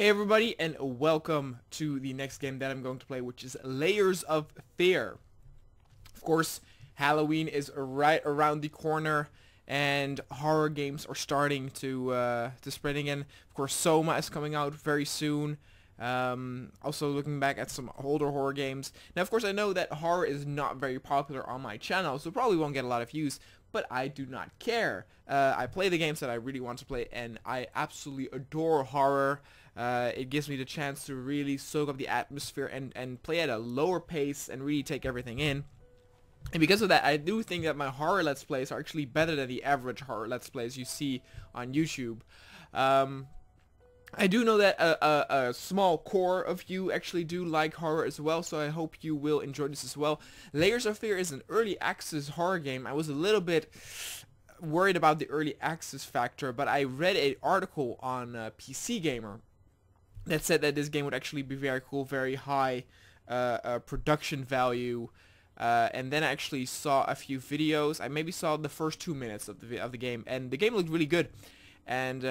Hey everybody, and welcome to the next game that I'm going to play, which is Layers of Fear. Of course, Halloween is right around the corner, and horror games are starting to spread again. Of course, SOMA is coming out very soon. Also looking back at some older horror games. Now, of course, I know that horror is not very popular on my channel, so probably won't get a lot of views, but I do not care. I play the games that I really want to play, and I absolutely adore horror. It gives me the chance to really soak up the atmosphere and play at a lower pace and really take everything in. And because of that, I do think that my horror Let's Plays are actually better than the average horror Let's Plays you see on YouTube. I do know that a small core of you actually do like horror as well, so I hope you will enjoy this as well. Layers of Fear is an early access horror game. I was a little bit worried about the early access factor, but I read an article on PC Gamer that said that this game would actually be very cool, very high production value. And then I actually saw a few videos. I maybe saw the first 2 minutes of the game, and the game looked really good. And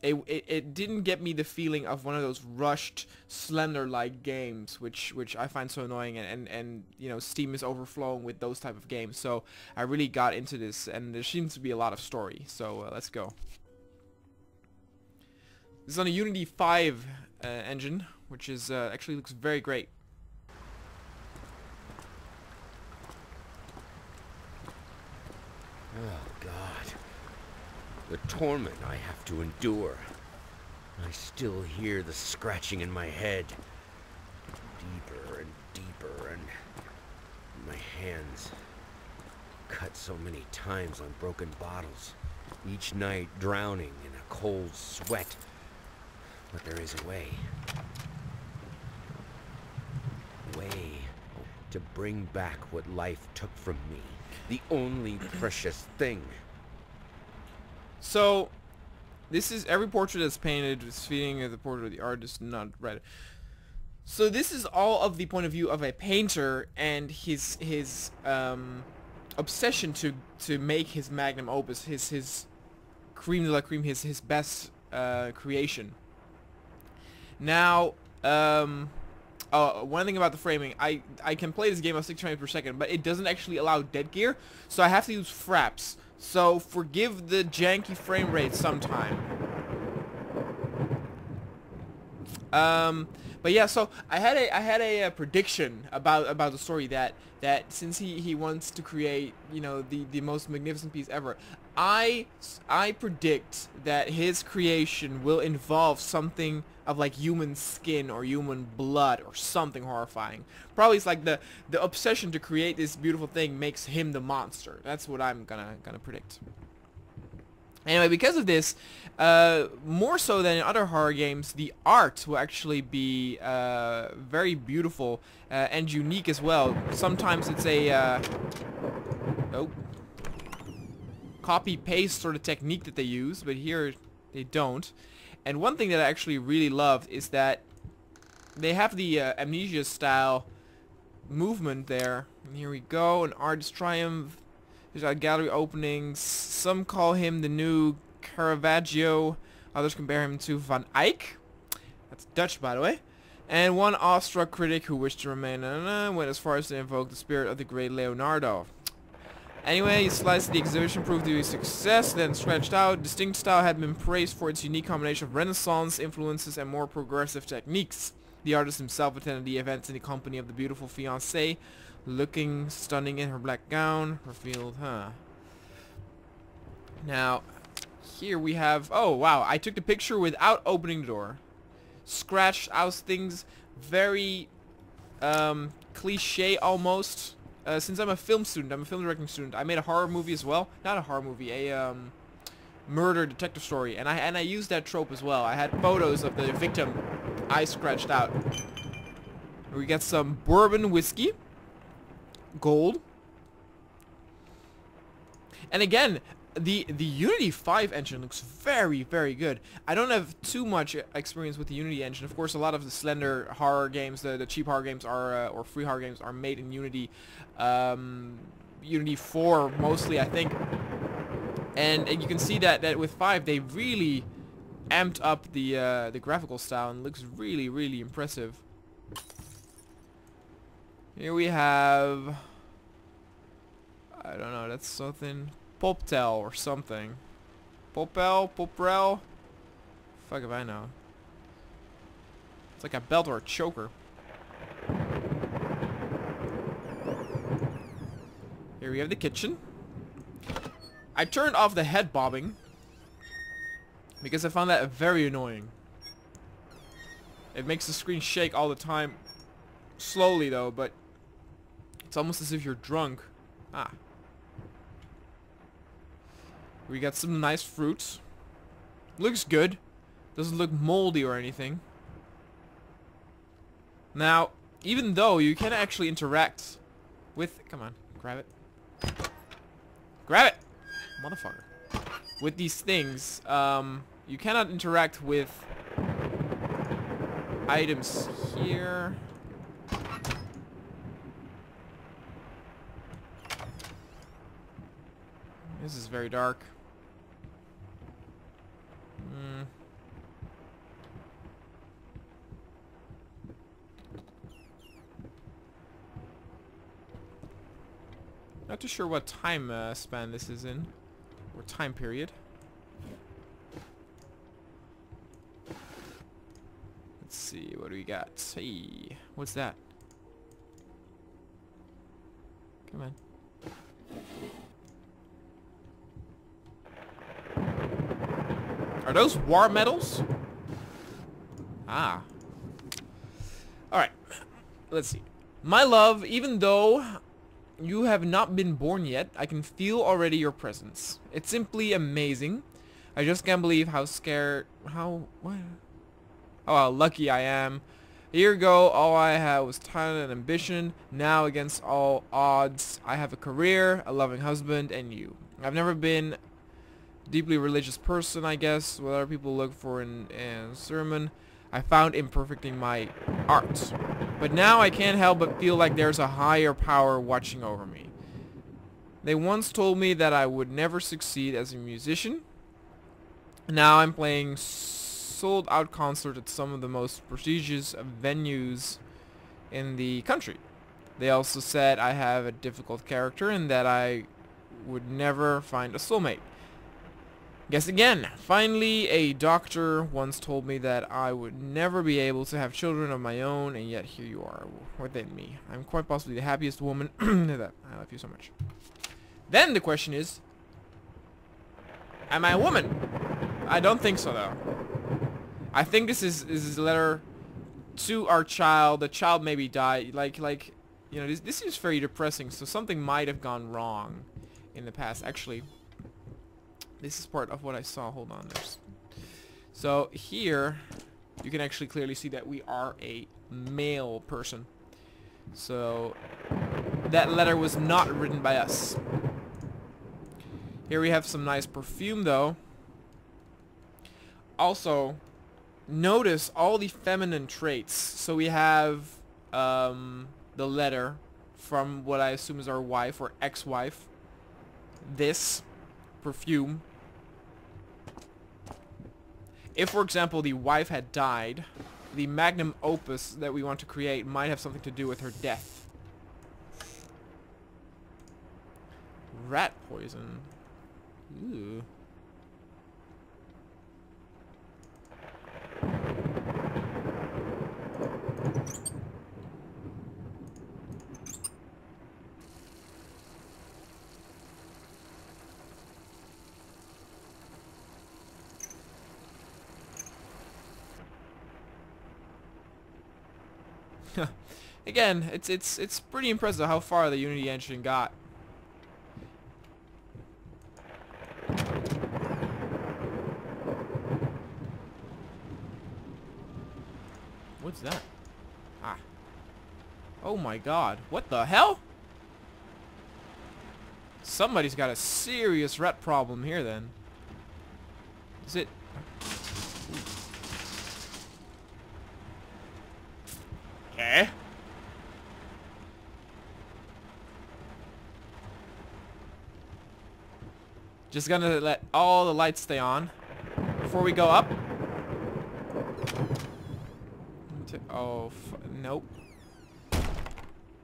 it didn't get me the feeling of one of those rushed Slender-like games, which I find so annoying, and you know, Steam is overflowing with those type of games. So I really got into this, and there seems to be a lot of story. So let's go. This is on a Unity 5 engine, which is actually looks very great. Oh God, the torment I have to endure. I still hear the scratching in my head, deeper and deeper, and my hands cut so many times on broken bottles, each night drowning in a cold sweat. But there is a way to bring back what life took from me, the only precious thing. So this is every portrait that's painted is feeding the portrait of the artist, not right. So this is all of the point of view of a painter and his obsession to make his magnum opus, his cream de la cream, his best creation. Now, one thing about the framing, I can play this game at 60 frames per second, but it doesn't actually allow dead gear, so I have to use fraps. So forgive the janky frame rate sometime. But yeah, so I had a prediction about the story that since he wants to create, you know, the most magnificent piece ever, I predict that his creation will involve something of like human skin or human blood or something horrifying. Probably it's like the obsession to create this beautiful thing makes him the monster. That's what I'm gonna predict. Anyway, because of this, more so than in other horror games, the art will actually be very beautiful and unique as well. Sometimes it's a copy-paste sort of technique that they use, but here they don't. And one thing that I actually really loved is that they have the Amnesia style movement there. And here we go, an artist triumph. There's our gallery openings. Some call him the new Caravaggio. Others compare him to Van Eyck. That's Dutch, by the way. And one awestruck critic who wished to remain went as far as to invoke the spirit of the great Leonardo. Anyway, his slice of the exhibition proved to be a success, then scratched out. Distinct style had been praised for its unique combination of Renaissance influences and more progressive techniques. The artist himself attended the events in the company of the beautiful fiancée, looking stunning in her black gown, revealed, Now, here we have, oh wow, I took the picture without opening the door. Scratched out things, very cliche almost. Since I'm a film student, I'm a film directing student, I made a horror movie as well. Not a horror movie, a murder detective story, and I used that trope as well. I had photos of the victim I scratched out. We got some bourbon whiskey, gold, and again, the Unity 5 engine looks very, very good. I don't have too much experience with the Unity engine. Of course, a lot of the Slender horror games, the cheap horror games are or free horror games are made in Unity. Unity 4 mostly, I think. And you can see that with 5 they really amped up the graphical style and looks really, really impressive. Here we have, I don't know, that's something, Poptel or something. Popel, Poprel, fuck if I know. It's like a belt or a choker. Here we have the kitchen. I turned off the head bobbing because I found that very annoying. It makes the screen shake all the time. Slowly though, but it's almost as if you're drunk. Ah. We got some nice fruits. Looks good. Doesn't look moldy or anything. Now, even though you can actually interact with... Come on, grab it. Grab it! Motherfucker. With these things, you cannot interact with items here. This is very dark. Not too sure what time span this is in, or time period. Let's see, what do we got? Hey, what's that? Come on. Are those war medals? Ah. Alright. Let's see. My love, even though you have not been born yet, I can feel already your presence. It's simply amazing. I just can't believe how scared... What? Oh, how lucky I am. A year ago, all I had was talent and ambition. Now, against all odds, I have a career, a loving husband, and you. I've never been deeply religious person, I guess, what other people look for in sermon. I found imperfect in my art. But now I can't help but feel like there's a higher power watching over me. They once told me that I would never succeed as a musician. Now I'm playing sold-out concerts at some of the most prestigious venues in the country. They also said I have a difficult character and that I would never find a soulmate. Guess again. Finally, a doctor once told me that I would never be able to have children of my own, and yet here you are within me. I'm quite possibly the happiest woman. That I love you so much. Then the question is, am I a woman? I don't think so, though. I think this is a letter to our child. The child maybe died. Like you know, this seems very depressing. So something might have gone wrong in the past. Actually, this is part of what I saw. Hold on. So here, you can actually clearly see that we are a male person. So that letter was not written by us. Here we have some nice perfume, though. Also, notice all the feminine traits. So we have the letter from what I assume is our wife or ex-wife. This perfume. If, for example, the wife had died, the magnum opus that we want to create might have something to do with her death. Rat poison. Ooh. Again, it's pretty impressive how far the Unity engine got. What's that? Ah. Oh my god. What the hell? Somebody's got a serious rat problem here then. Is it... Okay. Just gonna let all the lights stay on before we go up. Oh, nope.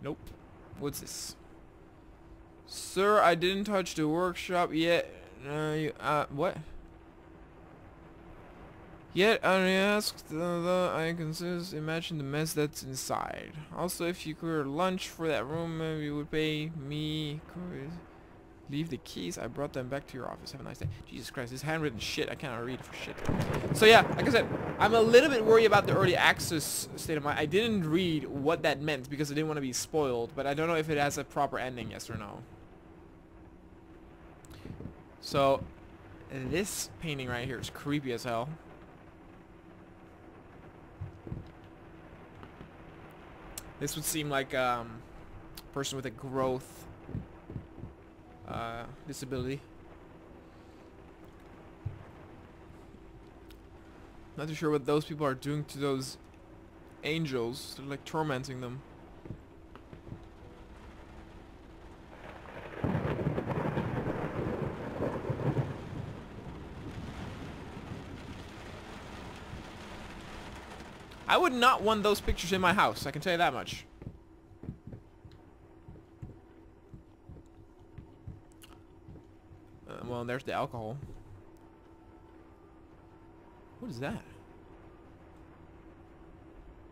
Nope. What's this? Sir, I didn't touch the workshop yet. What? Yet unasked, I consist. Imagine the mess that's inside. Also, if you could lunch for that room, maybe you would pay me. Could leave the keys. I brought them back to your office. Have a nice day. Jesus Christ, this handwritten shit. I cannot read for shit. So yeah, like I said, I'm a little bit worried about the early access state of mind. I didn't read what that meant because I didn't want to be spoiled, but I don't know if it has a proper ending, yes or no. So this painting right here is creepy as hell. This would seem like a person with a growth disability. Not too sure what those people are doing to those angels. They're like tormenting them. I would not want those pictures in my house, I can tell you that much. Well, there's the alcohol. What is that?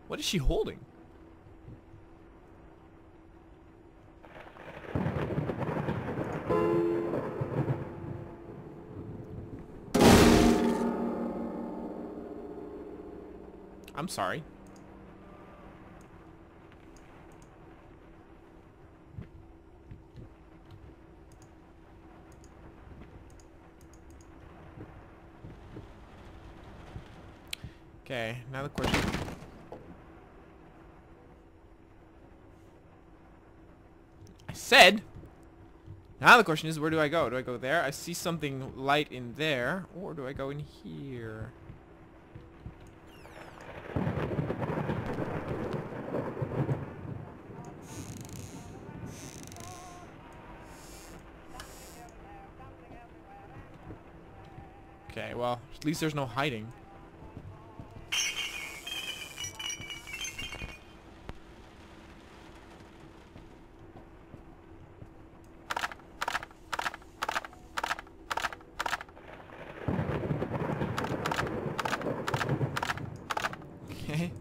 What is she holding? I'm sorry. Okay, now the question. I said. Now the question is, where do I go? Do I go there? I see something light in there, or do I go in here? Okay, well, at least there's no hiding. Okay.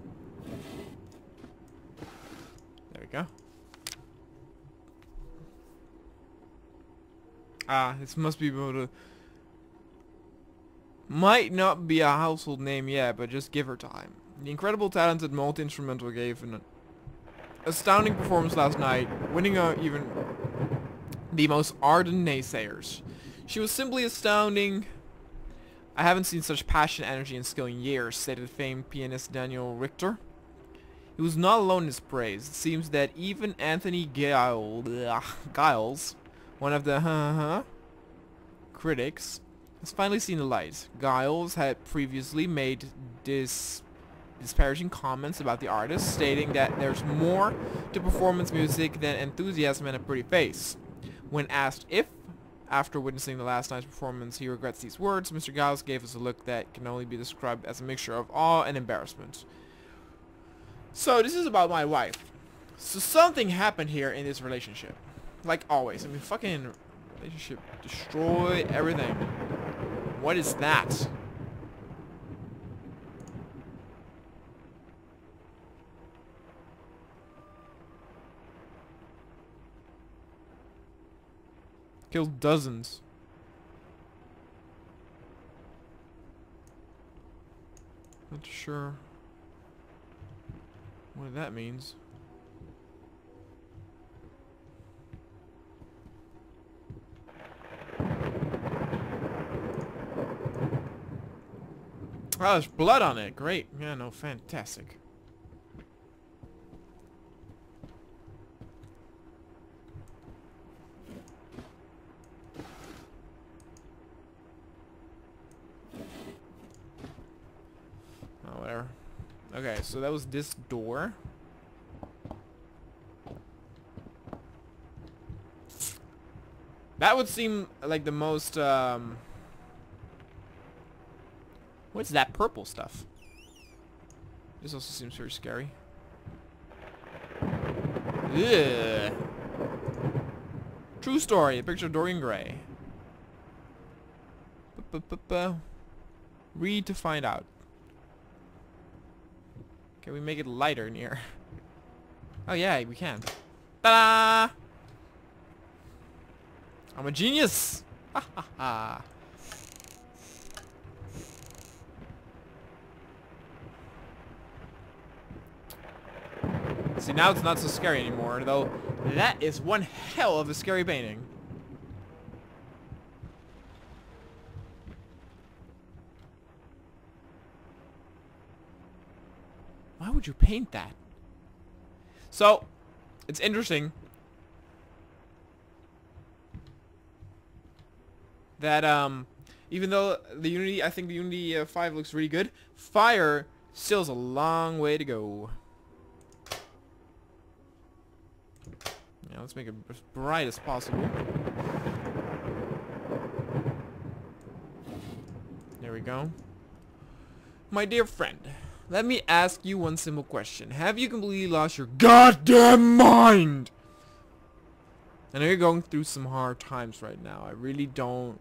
There we go. Ah, this must be able to... Might not be a household name yet, but just give her time. The incredible talented multi-instrumental gave an astounding performance last night, winning even the most ardent naysayers. She was simply astounding. I haven't seen such passion, energy, and skill in years, stated famed pianist Daniel Richter. He was not alone in his praise. It seems that even Anthony Giles, one of the critics, has finally seen the light. Giles had previously made disparaging comments about the artist, stating that there's more to performance music than enthusiasm and a pretty face. When asked if, after witnessing the last night's performance, he regrets these words, Mr. Giles gave us a look that can only be described as a mixture of awe and embarrassment. So this is about my wife. So something happened here in this relationship. Like always. I mean, fucking relationship destroyed everything. What is that? Killed dozens. Not sure what that means. Oh, there's blood on it. Great. Yeah, no, fantastic. Oh, whatever. Okay, so that was this door. That would seem like the most, what's that purple stuff? This also seems very scary. Ugh. True story. A picture of Dorian Gray. Read to find out. Can we make it lighter in here? Oh yeah, we can. Ta-da! I'm a genius! Ha ha ha. See, now it's not so scary anymore, though that is one hell of a scary painting. Why would you paint that? So, it's interesting that even though the Unity, I think the Unity 5 looks really good, Fire still has a long way to go. Yeah, let's make it as bright as possible. There we go. My dear friend, let me ask you one simple question. Have you completely lost your goddamn mind? I know you're going through some hard times right now. I really don't...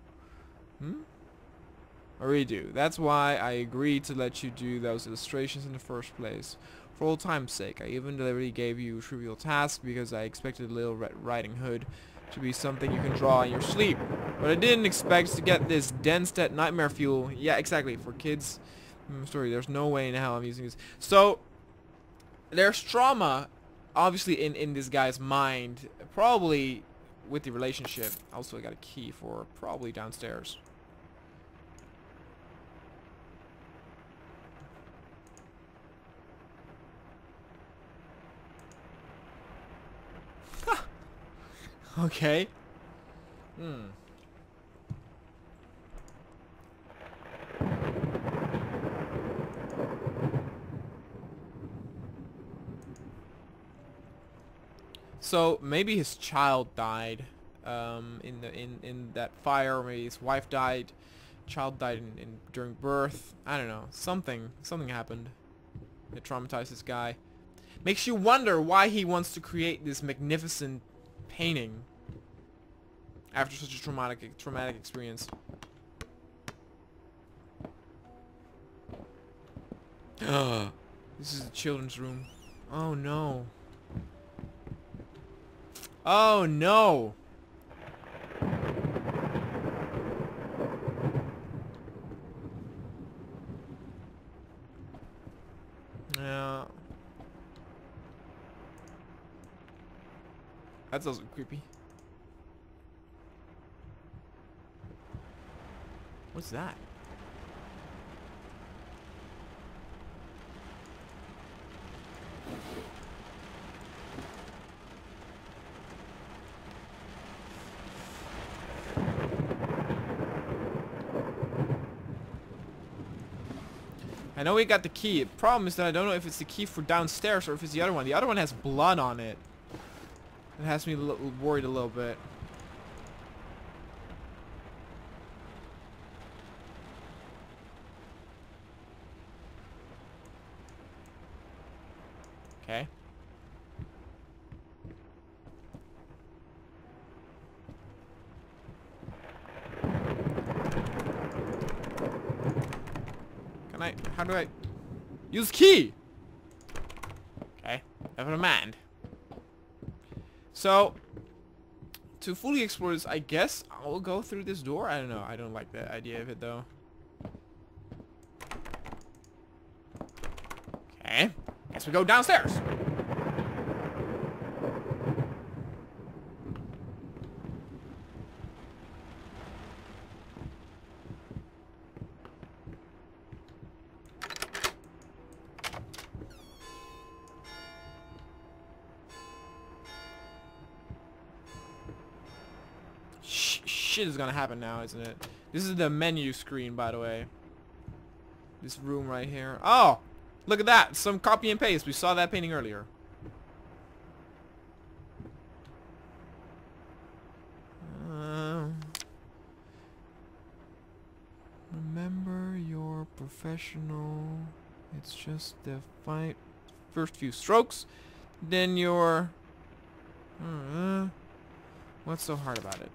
I really do. That's why I agreed to let you do those illustrations in the first place. For old time's sake, I even deliberately gave you a trivial task because I expected Little Red Riding Hood to be something you can draw in your sleep. But I didn't expect to get this Denstedt nightmare fuel. Yeah, exactly. For kids... Sorry, there's no way in hell I'm using this. So, there's trauma, obviously, in this guy's mind. Probably with the relationship. Also, I got a key for probably downstairs. Okay. So maybe his child died in that fire, or maybe his wife died, child died during birth. I don't know. Something happened that traumatized this guy. Makes you wonder why he wants to create this magnificent painting after such a traumatic experience. This is the children's room. Oh no. Oh no. Yeah. That's also creepy. What's that? I know we got the key. The problem is that I don't know if it's the key for downstairs or if it's the other one. The other one has blood on it. It has me worried a little bit. Okay. How do I use key? Okay, never mind. So, to fully explore this, I guess I'll go through this door. I don't know. I don't like the idea of it though. Okay, guess we go downstairs. Shit is gonna happen now, isn't it? This is the menu screen, by the way. This room right here. Oh! Look at that! Some copy and paste. We saw that painting earlier. Remember your professional It's just the first few strokes. Then you're... what's so hard about it?